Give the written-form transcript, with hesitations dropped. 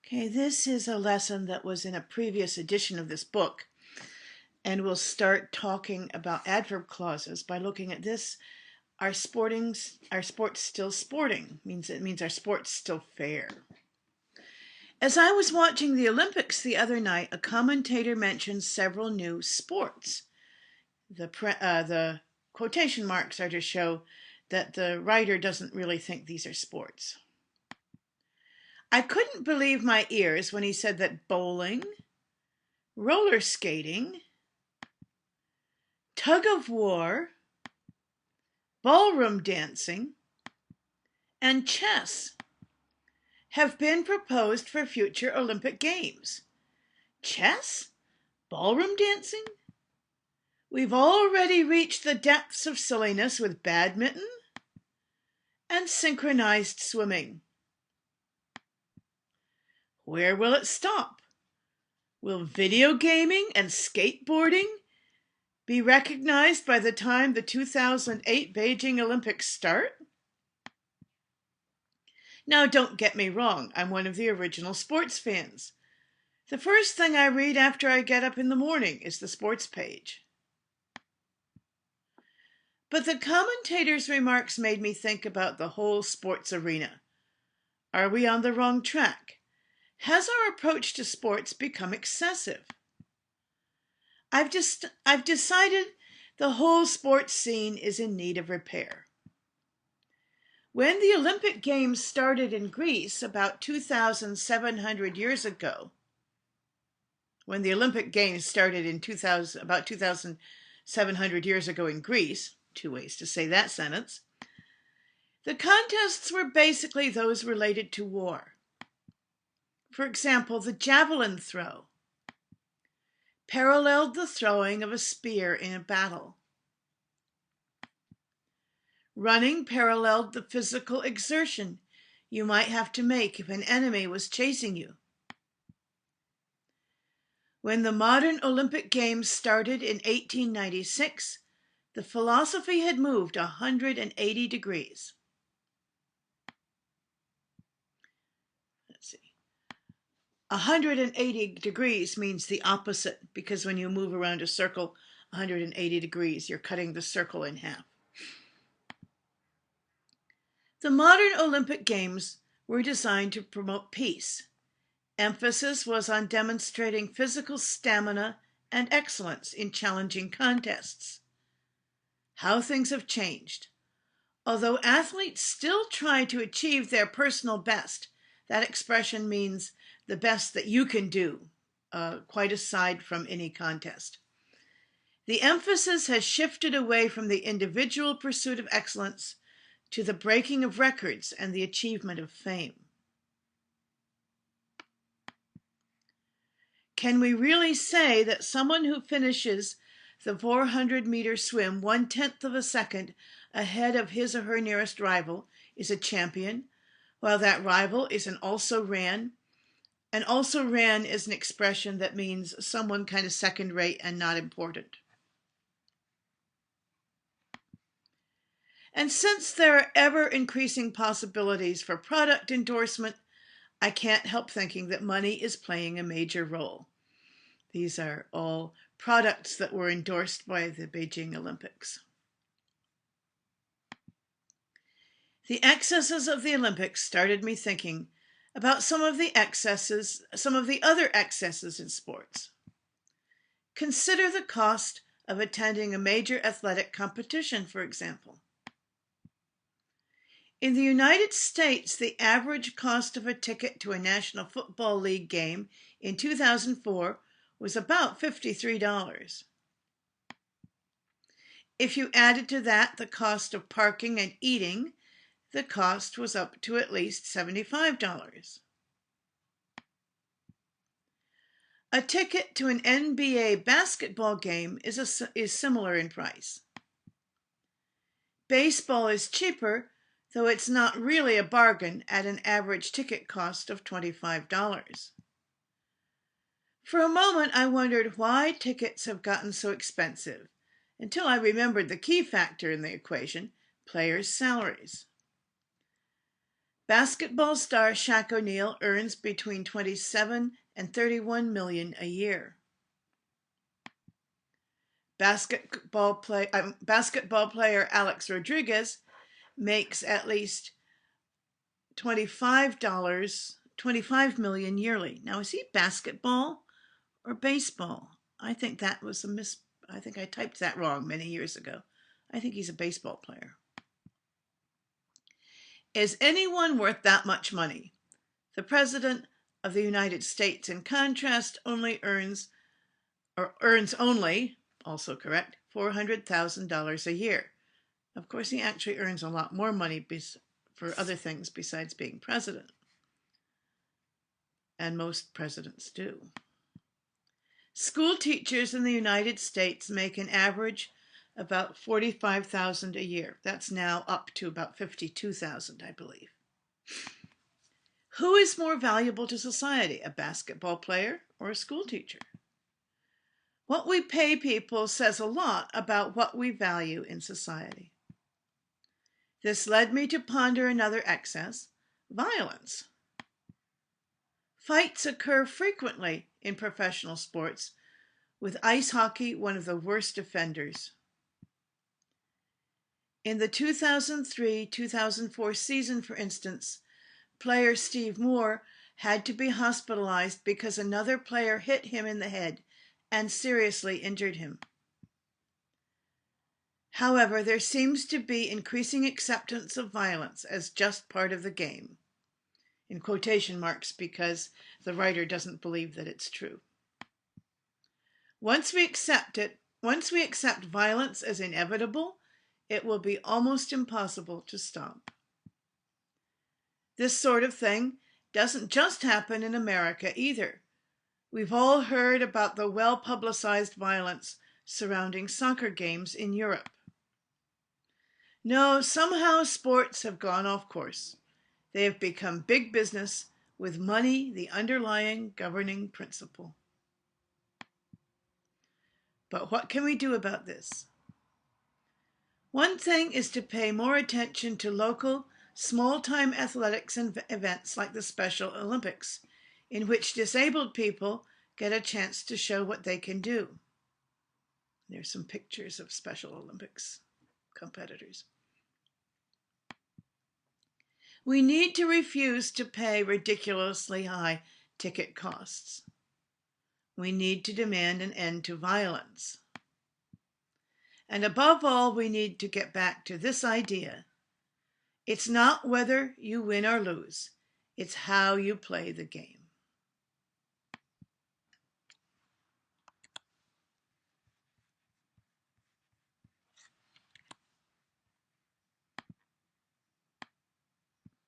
Okay, this is a lesson that was in a previous edition of this book, and we'll start talking about adverb clauses by looking at this. Our sports still sporting means our sports still fair. As I was watching the Olympics the other night, a commentator mentioned several new sports. The quotation marks are to show that the writer doesn't really think these are sports. I couldn't believe my ears when he said that bowling, roller skating, tug of war, ballroom dancing, and chess have been proposed for future Olympic Games. Chess? Ballroom dancing? We've already reached the depths of silliness with badminton and synchronized swimming. Where will it stop? Will video gaming and skateboarding be recognized by the time the 2008 Beijing Olympics start? Now, don't get me wrong, I'm one of the original sports fans. The first thing I read after I get up in the morning is the sports page. But the commentator's remarks made me think about the whole sports arena. Are we on the wrong track? Has our approach to sports become excessive? I've decided the whole sports scene is in need of repair. When the Olympic Games started in Greece about 2,700 years ago, about 2,700 years ago in Greece, two ways to say that sentence, the contests were basically those related to war. For example, the javelin throw paralleled the throwing of a spear in a battle. Running paralleled the physical exertion you might have to make if an enemy was chasing you. When the modern Olympic Games started in 1896, the philosophy had moved 180 degrees. Let's see. 180 degrees means the opposite, because when you move around a circle 180 degrees, you're cutting the circle in half. The modern Olympic Games were designed to promote peace. Emphasis was on demonstrating physical stamina and excellence in challenging contests. How things have changed. Although athletes still try to achieve their personal best, that expression means the best that you can do, quite aside from any contest. The emphasis has shifted away from the individual pursuit of excellence to the breaking of records and the achievement of fame. Can we really say that someone who finishes the 400-meter swim 1/10 of a second ahead of his or her nearest rival is a champion, while that rival is an also-ran? An also-ran is an expression that means someone kind of second-rate and not important. And since there are ever-increasing possibilities for product endorsement, I can't help thinking that money is playing a major role. These are all products that were endorsed by the Beijing Olympics. The excesses of the Olympics started me thinking about some of the other excesses in sports. Consider the cost of attending a major athletic competition, for example. In the United States, the average cost of a ticket to a National Football League game in 2004 was about $53. If you added to that the cost of parking and eating, the cost was up to at least $75. A ticket to an NBA basketball game is similar in price. Baseball is cheaper, though it's not really a bargain at an average ticket cost of $25. For a moment, I wondered why tickets have gotten so expensive, until I remembered the key factor in the equation: players' salaries. Basketball star Shaq O'Neal earns between 27 and 31 million a year. Basketball player Alex Rodriguez makes at least $25 million yearly. Now, is he basketball or baseball? I think that was I think I typed that wrong many years ago. I think he's a baseball player. Is anyone worth that much money? The President of the United States, in contrast, earns only, also correct, $400,000 a year. Of course, he actually earns a lot more money for other things besides being president. And most presidents do. School teachers in the United States make an average about $45,000 a year. That's now up to about $52,000, I believe. Who is more valuable to society, a basketball player or a school teacher? What we pay people says a lot about what we value in society. This led me to ponder another excess: violence. Fights occur frequently in professional sports, with ice hockey one of the worst offenders. In the 2003-2004 season, for instance, player Steve Moore had to be hospitalized because another player hit him in the head and seriously injured him. However, there seems to be increasing acceptance of violence as just part of the game, in quotation marks, because the writer doesn't believe that it's true. Once we accept violence as inevitable, it will be almost impossible to stop. This sort of thing doesn't just happen in America either. We've all heard about the well-publicized violence surrounding soccer games in Europe. No, somehow sports have gone off course. They have become big business, with money the underlying governing principle. But what can we do about this? One thing is to pay more attention to local, small-time athletics and events like the Special Olympics, in which disabled people get a chance to show what they can do. There's some pictures of Special Olympics competitors. We need to refuse to pay ridiculously high ticket costs. We need to demand an end to violence. And above all, we need to get back to this idea: it's not whether you win or lose, it's how you play the game.